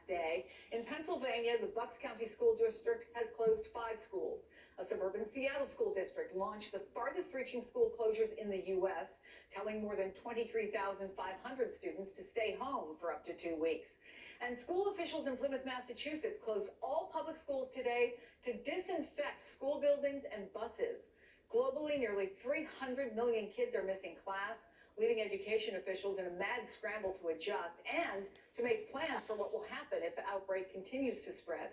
day. In Pennsylvania, the Bucks County School District has closed 5 schools. A suburban Seattle school district launched the farthest-reaching school closures in the U.S., telling more than 23,500 students to stay home for up to 2 weeks. And school officials in Plymouth, Massachusetts closed all public schools today to disinfect school buildings and buses. Globally, nearly 300 million kids are missing class, leaving education officials in a mad scramble to adjust and to make plans for what will happen if the outbreak continues to spread.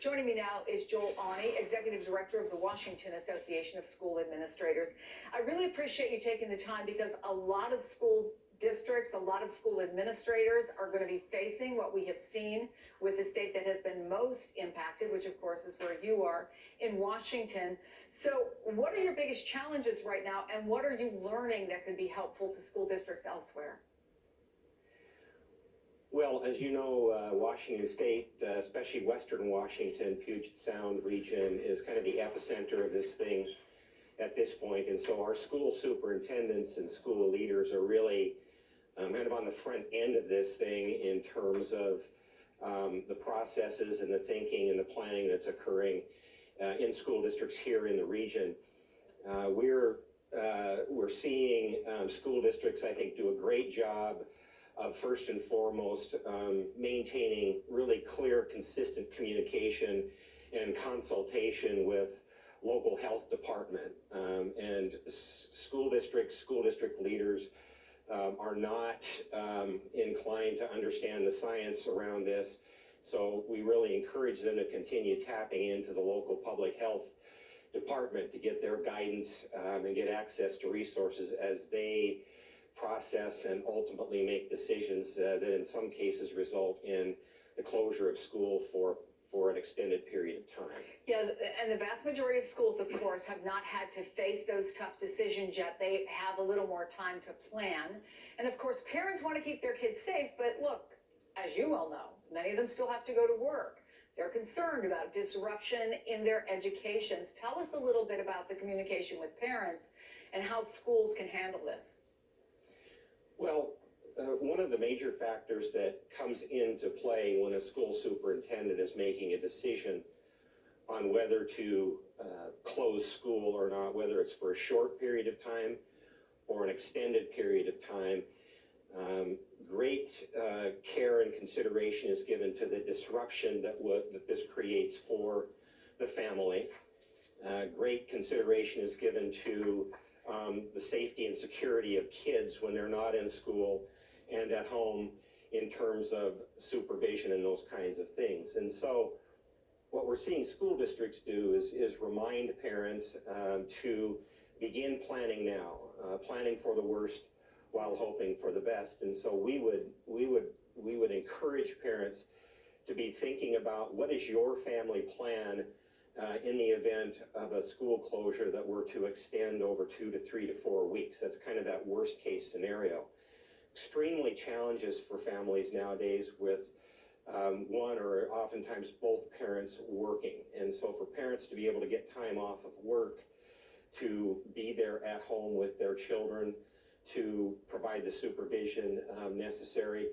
Joining me now is Joel Aune, Executive Director of the Washington Association of School Administrators. I really appreciate you taking the time because a lot of school districts, a lot of school administrators are going to be facing what we have seen with the state that has been most impacted, which of course is where you are in Washington. So what are your biggest challenges right now, and what are you learning that could be helpful to school districts elsewhere? Well, as you know, Washington State, especially Western Washington, Puget Sound region, is kind of the epicenter of this thing at this point. And so our school superintendents and school leaders are really kind of on the front end of this thing in terms of the processes and the thinking and the planning that's occurring in school districts here in the region. We're seeing school districts, I think, do a great job of first and foremost maintaining really clear, consistent communication and consultation with local health department. And school district leaders are not inclined to understand the science around this. So we really encourage them to continue tapping into the local public health department to get their guidance and get access to resources as they process and ultimately make decisions that in some cases result in the closure of school for an extended period of time. Yeah, and the vast majority of schools, of course, have not had to face those tough decisions yet. They have a little more time to plan. And of course, parents want to keep their kids safe, but look, as you well know, many of them still have to go to work. They're concerned about disruption in their educations. Tell us a little bit about the communication with parents and how schools can handle this. Well, one of the major factors that comes into play when a school superintendent is making a decision on whether to close school or not, whether it's for a short period of time or an extended period of time, great care and consideration is given to the disruption that this creates for the family. Great consideration is given to the safety and security of kids when they're not in school and at home in terms of supervision and those kinds of things. And so what we're seeing school districts do is remind parents to begin planning now, planning for the worst while hoping for the best. And so we would encourage parents to be thinking about what is your family plan in the event of a school closure that were to extend over 2 to 3 to 4 weeks. That's kind of that worst case scenario. Extremely challenges for families nowadays with one or oftentimes both parents working. And so for parents to be able to get time off of work, to be there at home with their children, to provide the supervision necessary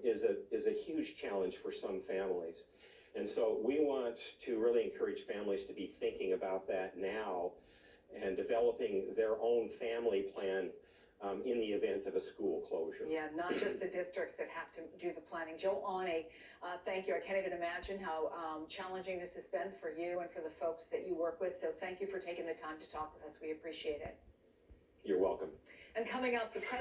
is a huge challenge for some families. And so we want to really encourage families to be thinking about that now and developing their own family plan in the event of a school closure. Yeah, not just the districts that have to do the planning. Joel Aune, thank you. I can't even imagine how challenging this has been for you and for the folks that you work with. So thank you for taking the time to talk with us. We appreciate it. You're welcome. And coming up, the president